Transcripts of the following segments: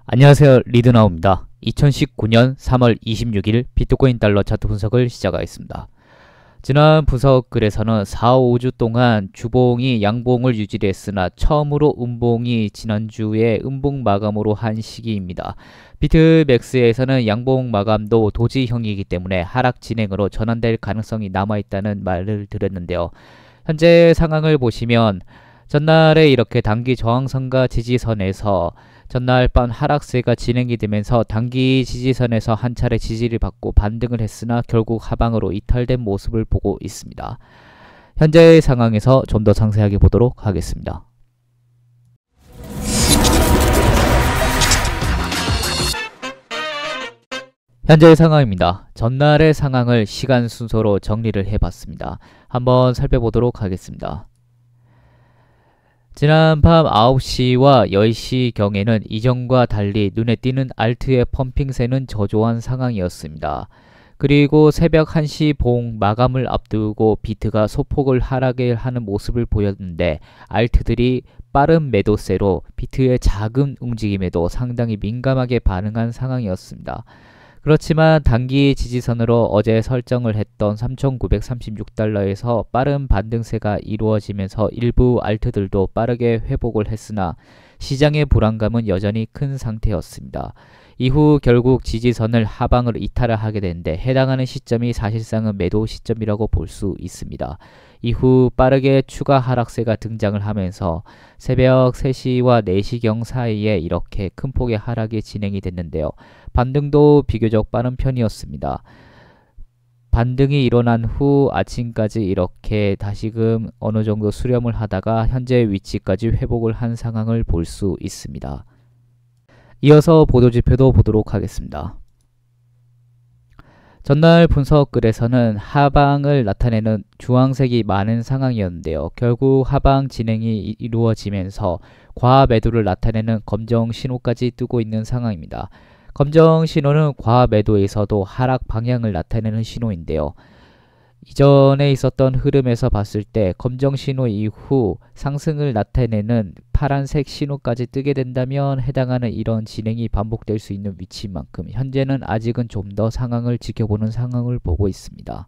안녕하세요. 리드나우입니다. 2019년 3월 26일 비트코인 달러 차트 분석을 시작하겠습니다. 지난 분석 글에서는 4-5주 동안 주봉이 양봉을 유지했으나 처음으로 음봉이 지난주에 음봉 마감으로 한 시기입니다. 비트맥스에서는 양봉 마감도 도지형이기 때문에 하락 진행으로 전환될 가능성이 남아있다는 말을 드렸는데요. 현재 상황을 보시면 전날에 이렇게 단기 저항선과 지지선에서 전날 밤 하락세가 진행이 되면서 단기 지지선에서 한 차례 지지를 받고 반등을 했으나 결국 하방으로 이탈된 모습을 보고 있습니다. 현재의 상황에서 좀 더 상세하게 보도록 하겠습니다. 현재의 상황입니다. 전날의 상황을 시간 순서로 정리를 해봤습니다. 한번 살펴보도록 하겠습니다. 지난 밤 9시와 10시경에는 이전과 달리 눈에 띄는 알트의 펌핑세는 저조한 상황이었습니다. 그리고 새벽 1시 봉 마감을 앞두고 비트가 소폭을 하락을 하는 모습을 보였는데 알트들이 빠른 매도세로 비트의 작은 움직임에도 상당히 민감하게 반응한 상황이었습니다. 그렇지만 단기 지지선으로 어제 설정을 했던 3,936달러에서 빠른 반등세가 이루어지면서 일부 알트들도 빠르게 회복을 했으나 시장의 불안감은 여전히 큰 상태였습니다. 이후 결국 지지선을 하방으로 이탈을 하게 되는데 해당하는 시점이 사실상은 매도 시점이라고 볼 수 있습니다. 이후 빠르게 추가 하락세가 등장을 하면서 새벽 3시와 4시경 사이에 이렇게 큰 폭의 하락이 진행이 됐는데요. 반등도 비교적 빠른 편이었습니다. 반등이 일어난 후 아침까지 이렇게 다시금 어느 정도 수렴을 하다가 현재 위치까지 회복을 한 상황을 볼 수 있습니다. 이어서 보도지표도 보도록 하겠습니다. 전날 분석글에서는 하방을 나타내는 주황색이 많은 상황이었는데요. 결국 하방 진행이 이루어지면서 과매도를 나타내는 검정 신호까지 뜨고 있는 상황입니다. 검정 신호는 과매도에서도 하락 방향을 나타내는 신호인데요. 이전에 있었던 흐름에서 봤을 때 검정 신호 이후 상승을 나타내는 파란색 신호까지 뜨게 된다면 해당하는 이런 진행이 반복될 수 있는 위치만큼 현재는 아직은 좀 더 상황을 지켜보는 상황을 보고 있습니다.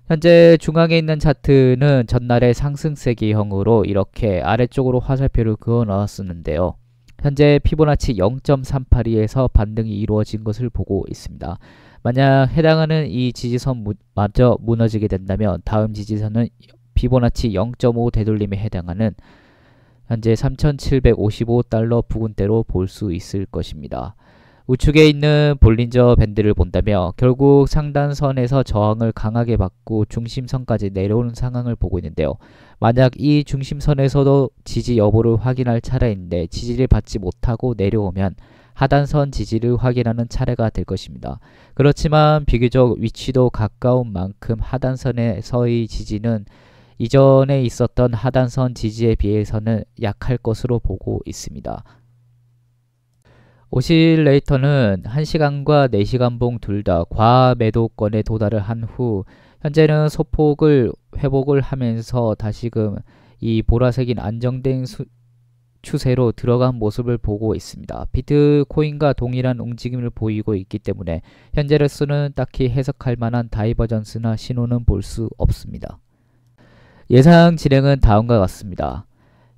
현재 중앙에 있는 차트는 전날의 상승세기형으로 이렇게 아래쪽으로 화살표를 그어 넣었었는데요. 현재 피보나치 0.382에서 반등이 이루어진 것을 보고 있습니다. 만약 해당하는 이 지지선마저 무너지게 된다면 다음 지지선은 피보나치 0.5 되돌림에 해당하는 현재 3,755달러 부근대로 볼 수 있을 것입니다. 우측에 있는 볼린저 밴드를 본다면 결국 상단선에서 저항을 강하게 받고 중심선까지 내려오는 상황을 보고 있는데요. 만약 이 중심선에서도 지지 여부를 확인할 차례인데 지지를 받지 못하고 내려오면 하단선 지지를 확인하는 차례가 될 것입니다. 그렇지만 비교적 위치도 가까운 만큼 하단선에서의 지지는 이전에 있었던 하단선 지지에 비해서는 약할 것으로 보고 있습니다. 오실레이터는 1시간과 4시간 봉 둘 다 과매도권에 도달을 한 후 현재는 소폭을 회복을 하면서 다시금 이 보라색인 안정된 추세로 들어간 모습을 보고 있습니다. 비트코인과 동일한 움직임을 보이고 있기 때문에 현재로서는 딱히 해석할 만한 다이버전스나 신호는 볼 수 없습니다. 예상 진행은 다음과 같습니다.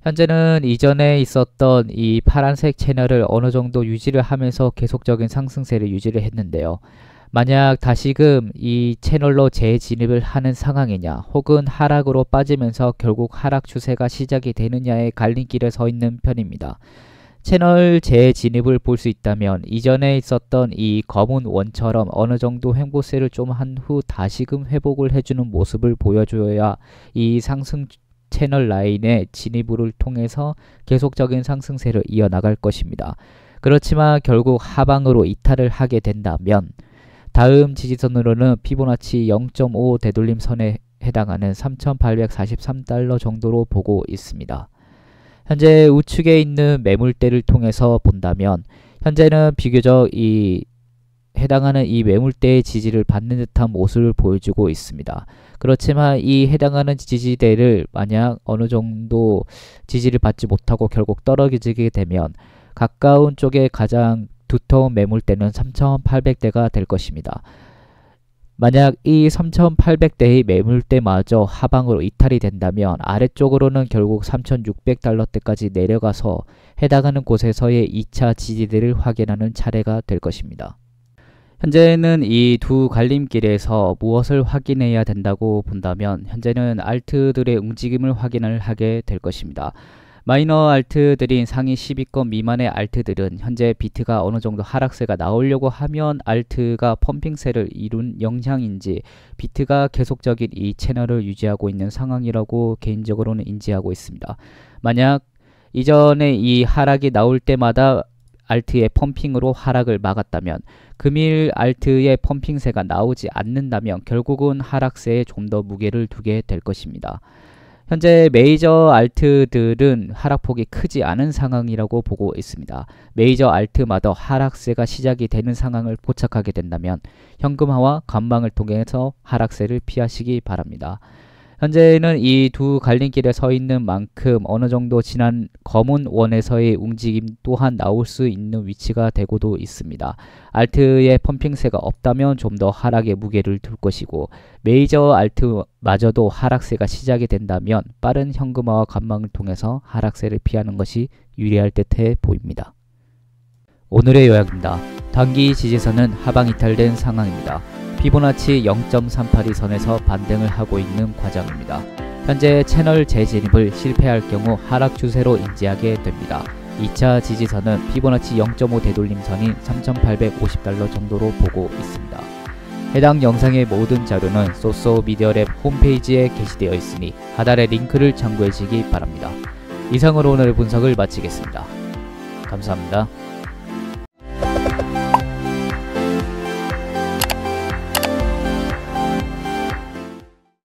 현재는 이전에 있었던 이 파란색 채널을 어느 정도 유지를 하면서 계속적인 상승세를 유지를 했는데요. 만약 다시금 이 채널로 재진입을 하는 상황이냐 혹은 하락으로 빠지면서 결국 하락 추세가 시작이 되느냐의 갈림길에 서 있는 편입니다. 채널 재진입을 볼 수 있다면 이전에 있었던 이 검은 원처럼 어느 정도 횡보세를 좀 한 후 다시금 회복을 해주는 모습을 보여줘야 이 상승 채널 라인의 진입을 통해서 계속적인 상승세를 이어나갈 것입니다. 그렇지만 결국 하방으로 이탈을 하게 된다면 다음 지지선으로는 피보나치 0.5 되돌림선에 해당하는 3,843달러 정도로 보고 있습니다. 현재 우측에 있는 매물대를 통해서 본다면 현재는 비교적 해당하는 이 매물대의 지지를 받는 듯한 모습을 보여주고 있습니다. 그렇지만 이 해당하는 지지대를 만약 어느 정도 지지를 받지 못하고 결국 떨어지게 되면 가까운 쪽에 가장 두터운 매물대는 3,800대가 될 것입니다. 만약 이 3,800대의 매물대마저 하방으로 이탈이 된다면 아래쪽으로는 결국 3,600달러대까지 내려가서 해당하는 곳에서의 2차 지지대를 확인하는 차례가 될 것입니다. 현재는 이 두 갈림길에서 무엇을 확인해야 된다고 본다면 현재는 알트들의 움직임을 확인을 하게 될 것입니다. 마이너 알트들인 상위 10위권 미만의 알트들은 현재 비트가 어느 정도 하락세가 나오려고 하면 알트가 펌핑세를 이룬 영향인지 비트가 계속적인 이 채널을 유지하고 있는 상황이라고 개인적으로는 인지하고 있습니다. 만약 이전에 이 하락이 나올 때마다 알트의 펌핑으로 하락을 막았다면 금일 알트의 펌핑세가 나오지 않는다면 결국은 하락세에 좀 더 무게를 두게 될 것입니다. 현재 메이저 알트들은 하락폭이 크지 않은 상황이라고 보고 있습니다. 메이저 알트마다 하락세가 시작이 되는 상황을 포착하게 된다면 현금화와 관망을 통해서 하락세를 피하시기 바랍니다. 현재는 이 두 갈림길에 서 있는 만큼 어느 정도 지난 검은 원에서의 움직임 또한 나올 수 있는 위치가 되고도 있습니다. 알트의 펌핑세가 없다면 좀 더 하락에 무게를 둘 것이고 메이저 알트마저도 하락세가 시작이 된다면 빠른 현금화와 관망을 통해서 하락세를 피하는 것이 유리할 듯해 보입니다. 오늘의 요약입니다. 단기 지지선은 하방 이탈된 상황입니다. 피보나치 0.382 선에서 반등을 하고 있는 과정입니다. 현재 채널 재진입을 실패할 경우 하락 추세로 인지하게 됩니다. 2차 지지선은 피보나치 0.5 되돌림선인 3,850달러 정도로 보고 있습니다. 해당 영상의 모든 자료는 소소미디어랩 홈페이지에 게시되어 있으니 하단의 링크를 참고해 주시기 바랍니다. 이상으로 오늘의 분석을 마치겠습니다. 감사합니다.